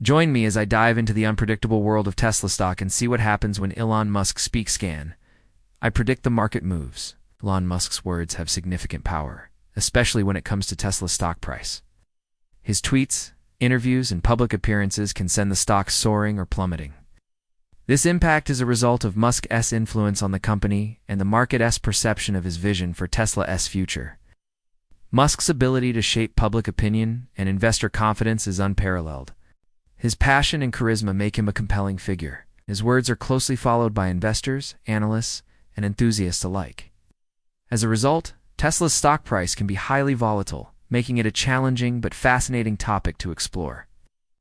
Join me as I dive into the unpredictable world of Tesla stock and see what happens when Elon Musk speaks. I predict the market moves. Elon Musk's words have significant power, especially when it comes to Tesla's stock price. His tweets, interviews, and public appearances can send the stock soaring or plummeting. This impact is a result of Musk's influence on the company and the market's perception of his vision for Tesla's future. Musk's ability to shape public opinion and investor confidence is unparalleled. His passion and charisma make him a compelling figure. His words are closely followed by investors, analysts, and enthusiasts alike. As a result, Tesla's stock price can be highly volatile, making it a challenging but fascinating topic to explore.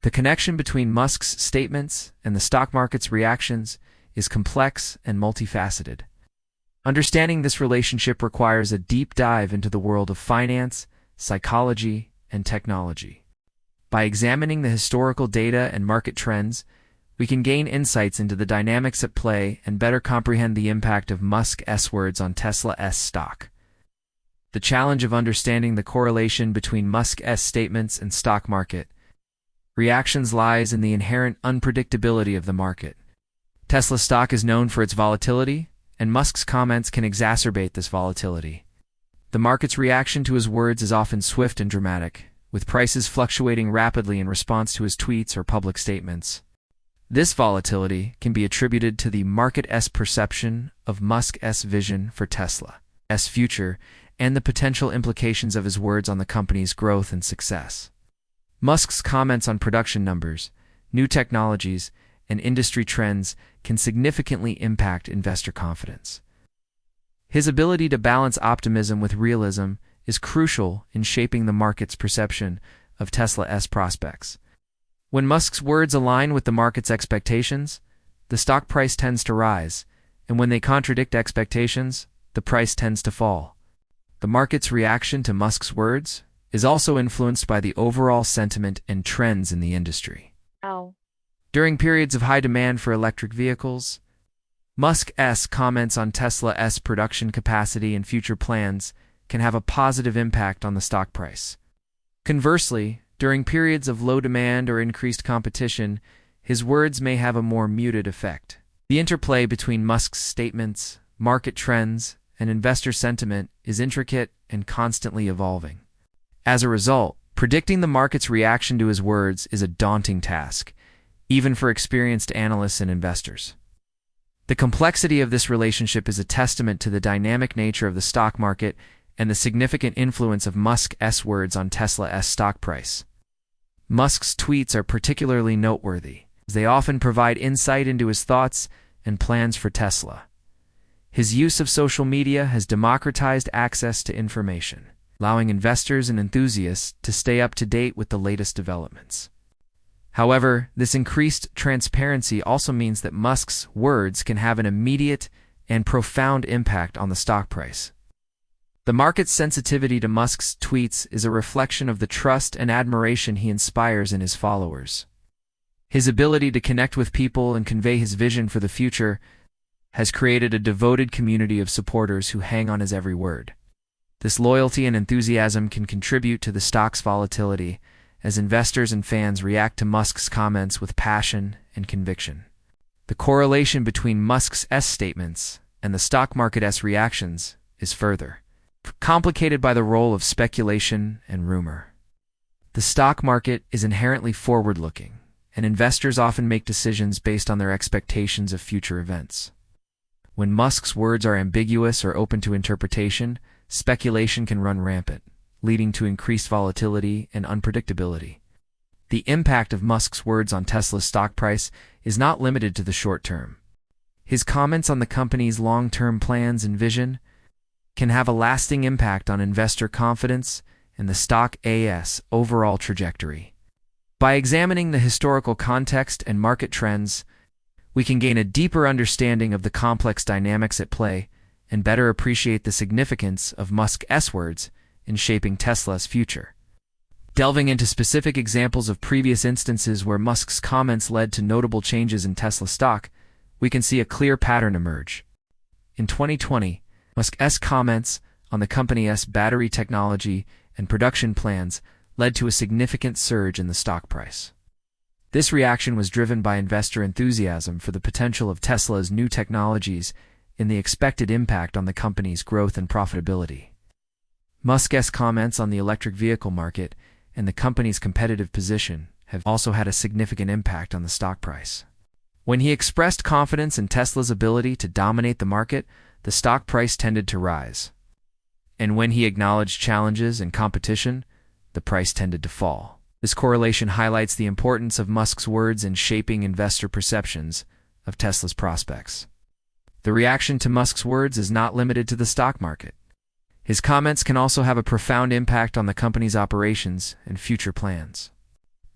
The connection between Musk's statements and the stock market's reactions is complex and multifaceted. Understanding this relationship requires a deep dive into the world of finance, psychology, and technology. By examining the historical data and market trends, we can gain insights into the dynamics at play and better comprehend the impact of Musk's words on Tesla's stock. The challenge of understanding the correlation between Musk's statements and stock market reactions lies in the inherent unpredictability of the market. Tesla stock is known for its volatility, and Musk's comments can exacerbate this volatility. The market's reaction to his words is often swift and dramatic, with prices fluctuating rapidly in response to his tweets or public statements. This volatility can be attributed to the market's perception of Musk's vision for Tesla's future and the potential implications of his words on the company's growth and success. Musk's comments on production numbers, new technologies, and industry trends can significantly impact investor confidence. His ability to balance optimism with realism is crucial in shaping the market's perception of Tesla's prospects. When Musk's words align with the market's expectations, the stock price tends to rise, and when they contradict expectations, the price tends to fall. The market's reaction to Musk's words is also influenced by the overall sentiment and trends in the industry. During periods of high demand for electric vehicles, Musk's comments on Tesla's production capacity and future plans can have a positive impact on the stock price. Conversely, during periods of low demand or increased competition, his words may have a more muted effect. The interplay between Musk's statements, market trends, and investor sentiment is intricate and constantly evolving. As a result, predicting the market's reaction to his words is a daunting task, even for experienced analysts and investors. The complexity of this relationship is a testament to the dynamic nature of the stock market and the significant influence of Musk's words on Tesla's stock price. Musk's tweets are particularly noteworthy, as they often provide insight into his thoughts and plans for Tesla. His use of social media has democratized access to information, allowing investors and enthusiasts to stay up to date with the latest developments. However, this increased transparency also means that Musk's words can have an immediate and profound impact on the stock price. The market's sensitivity to Musk's tweets is a reflection of the trust and admiration he inspires in his followers. His ability to connect with people and convey his vision for the future has created a devoted community of supporters who hang on his every word. This loyalty and enthusiasm can contribute to the stock's volatility as investors and fans react to Musk's comments with passion and conviction. The correlation between Musk's statements and the stock market's reactions is further complicated by the role of speculation and rumor. The stock market is inherently forward-looking, and investors often make decisions based on their expectations of future events. When Musk's words are ambiguous or open to interpretation, speculation can run rampant, leading to increased volatility and unpredictability. The impact of Musk's words on Tesla's stock price is not limited to the short term. His comments on the company's long-term plans and vision can have a lasting impact on investor confidence and the stock's overall trajectory. By examining the historical context and market trends, we can gain a deeper understanding of the complex dynamics at play and better appreciate the significance of Musk's words in shaping Tesla's future. Delving into specific examples of previous instances where Musk's comments led to notable changes in Tesla stock, we can see a clear pattern emerge. In 2020, Musk's comments on the company's battery technology and production plans led to a significant surge in the stock price. This reaction was driven by investor enthusiasm for the potential of Tesla's new technologies and the expected impact on the company's growth and profitability. Musk's comments on the electric vehicle market and the company's competitive position have also had a significant impact on the stock price. When he expressed confidence in Tesla's ability to dominate the market, the stock price tended to rise. And when he acknowledged challenges and competition, the price tended to fall. This correlation highlights the importance of Musk's words in shaping investor perceptions of Tesla's prospects. The reaction to Musk's words is not limited to the stock market. His comments can also have a profound impact on the company's operations and future plans.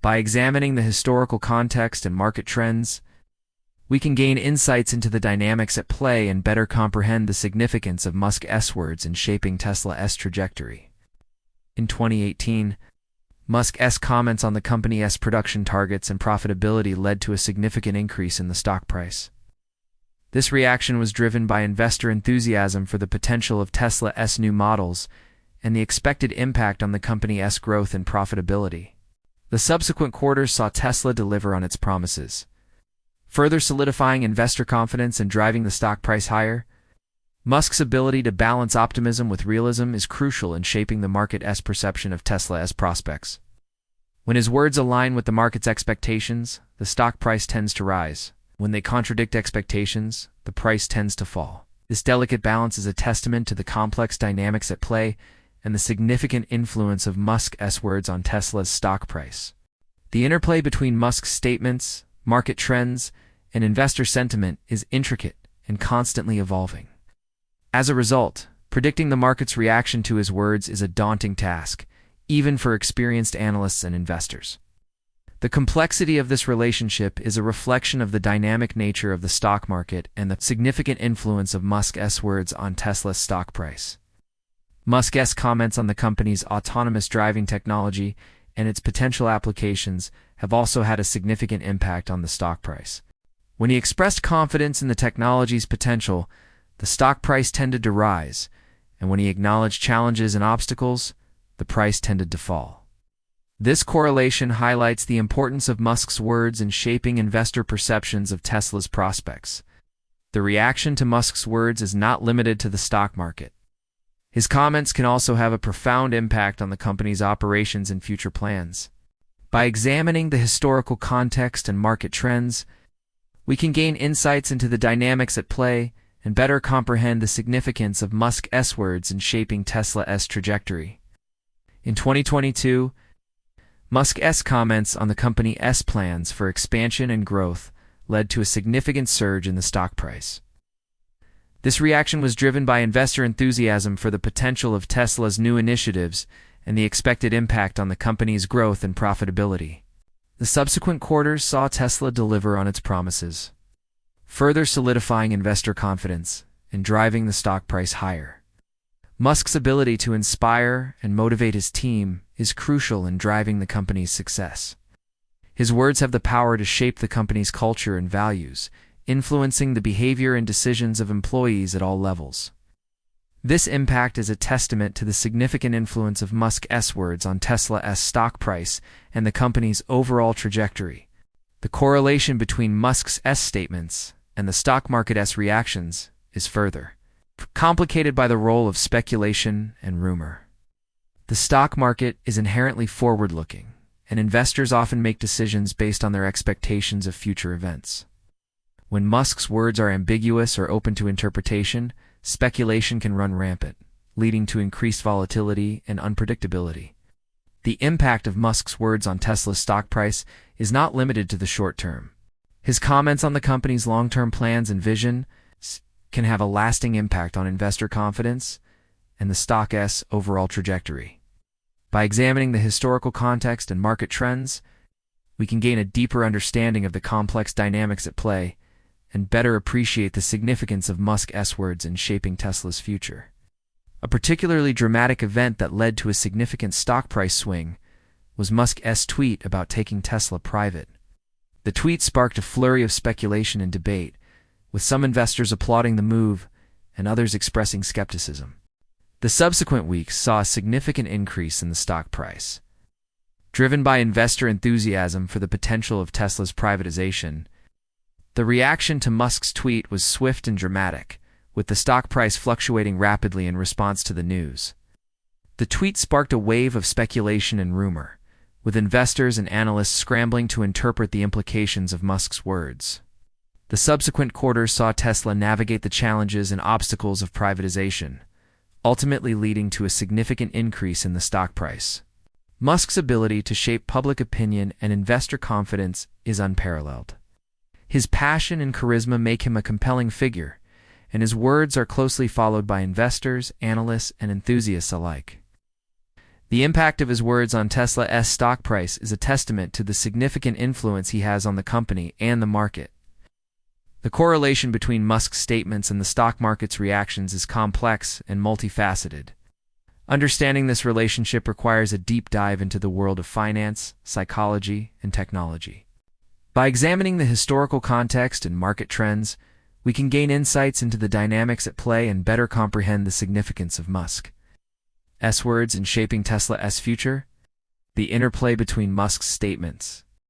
By examining the historical context and market trends, we can gain insights into the dynamics at play and better comprehend the significance of Musk's words in shaping Tesla's trajectory. In 2018, Musk's comments on the company's production targets and profitability led to a significant increase in the stock price. This reaction was driven by investor enthusiasm for the potential of Tesla's new models and the expected impact on the company's growth and profitability. The subsequent quarters saw Tesla deliver on its promises, further solidifying investor confidence and driving the stock price higher. Musk's ability to balance optimism with realism is crucial in shaping the market's perception of Tesla's prospects. When his words align with the market's expectations, the stock price tends to rise. When they contradict expectations, the price tends to fall. This delicate balance is a testament to the complex dynamics at play and the significant influence of Musk's words on Tesla's stock price. The interplay between Musk's statements, market trends, and investor sentiment is intricate and constantly evolving. As a result, predicting the market's reaction to his words is a daunting task, even for experienced analysts and investors. The complexity of this relationship is a reflection of the dynamic nature of the stock market and the significant influence of Musk's words on Tesla's stock price. Musk's comments on the company's autonomous driving technology and its potential applications have also had a significant impact on the stock price. When he expressed confidence in the technology's potential, the stock price tended to rise, and when he acknowledged challenges and obstacles, the price tended to fall. This correlation highlights the importance of Musk's words in shaping investor perceptions of Tesla's prospects. The reaction to Musk's words is not limited to the stock market. His comments can also have a profound impact on the company's operations and future plans. By examining the historical context and market trends, we can gain insights into the dynamics at play and better comprehend the significance of Musk's words in shaping Tesla's trajectory. In 2022, Musk's comments on the company's plans for expansion and growth led to a significant surge in the stock price. This reaction was driven by investor enthusiasm for the potential of Tesla's new initiatives and the expected impact on the company's growth and profitability. The subsequent quarters saw Tesla deliver on its promises, further solidifying investor confidence and driving the stock price higher. Musk's ability to inspire and motivate his team is crucial in driving the company's success. His words have the power to shape the company's culture and values, influencing the behavior and decisions of employees at all levels. This impact is a testament to the significant influence of Musk's words on Tesla's stock price and the company's overall trajectory. The correlation between Musk's statements and the stock market's reactions is further complicated by the role of speculation and rumor. The stock market is inherently forward-looking, and investors often make decisions based on their expectations of future events. When Musk's words are ambiguous or open to interpretation, speculation can run rampant, leading to increased volatility and unpredictability. The impact of Musk's words on Tesla's stock price is not limited to the short term. His comments on the company's long-term plans and vision can have a lasting impact on investor confidence and the stock's overall trajectory. By examining the historical context and market trends, we can gain a deeper understanding of the complex dynamics at play and better appreciate the significance of Musk's words in shaping Tesla's future. A particularly dramatic event that led to a significant stock price swing was Musk's tweet about taking Tesla private. The tweet sparked a flurry of speculation and debate, with some investors applauding the move and others expressing skepticism. The subsequent weeks saw a significant increase in the stock price. Driven by investor enthusiasm for the potential of Tesla's privatization, the reaction to Musk's tweet was swift and dramatic, with the stock price fluctuating rapidly in response to the news. The tweet sparked a wave of speculation and rumor, with investors and analysts scrambling to interpret the implications of Musk's words. The subsequent quarters saw Tesla navigate the challenges and obstacles of privatization, ultimately leading to a significant increase in the stock price. Musk's ability to shape public opinion and investor confidence is unparalleled. His passion and charisma make him a compelling figure, and his words are closely followed by investors, analysts, and enthusiasts alike. The impact of his words on Tesla's stock price is a testament to the significant influence he has on the company and the market. The correlation between Musk's statements and the stock market's reactions is complex and multifaceted. Understanding this relationship requires a deep dive into the world of finance, psychology, and technology. By examining the historical context and market trends, we can gain insights into the dynamics at play and better comprehend the significance of Musk's words in shaping Tesla's future. The interplay between Musk's statements